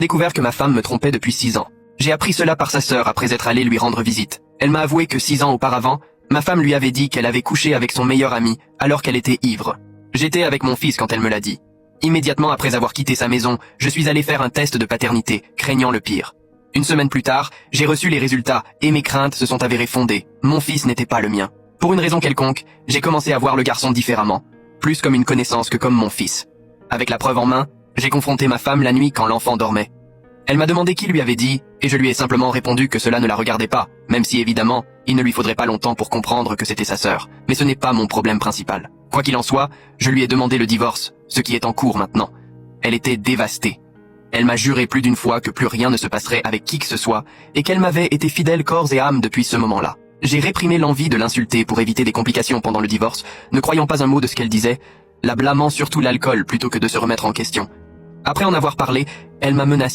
découvert que ma femme me trompait depuis 6 ans. J'ai appris cela par sa sœur après être allé lui rendre visite. Elle m'a avoué que 6 ans auparavant, ma femme lui avait dit qu'elle avait couché avec son meilleur ami alors qu'elle était ivre. J'étais avec mon fils quand elle me l'a dit. Immédiatement après avoir quitté sa maison, je suis allé faire un test de paternité, craignant le pire. Une semaine plus tard, j'ai reçu les résultats et mes craintes se sont avérées fondées. Mon fils n'était pas le mien. Pour une raison quelconque, j'ai commencé à voir le garçon différemment, plus comme une connaissance que comme mon fils. Avec la preuve en main, j'ai confronté ma femme la nuit quand l'enfant dormait. Elle m'a demandé qui lui avait dit, et je lui ai simplement répondu que cela ne la regardait pas, même si évidemment, il ne lui faudrait pas longtemps pour comprendre que c'était sa sœur. Mais ce n'est pas mon problème principal. Quoi qu'il en soit, je lui ai demandé le divorce, ce qui est en cours maintenant. Elle était dévastée. Elle m'a juré plus d'une fois que plus rien ne se passerait avec qui que ce soit, et qu'elle m'avait été fidèle corps et âme depuis ce moment-là. J'ai réprimé l'envie de l'insulter pour éviter des complications pendant le divorce, ne croyant pas un mot de ce qu'elle disait, la blâmant surtout l'alcool plutôt que de se remettre en question. Après en avoir parlé, elle m'a menacé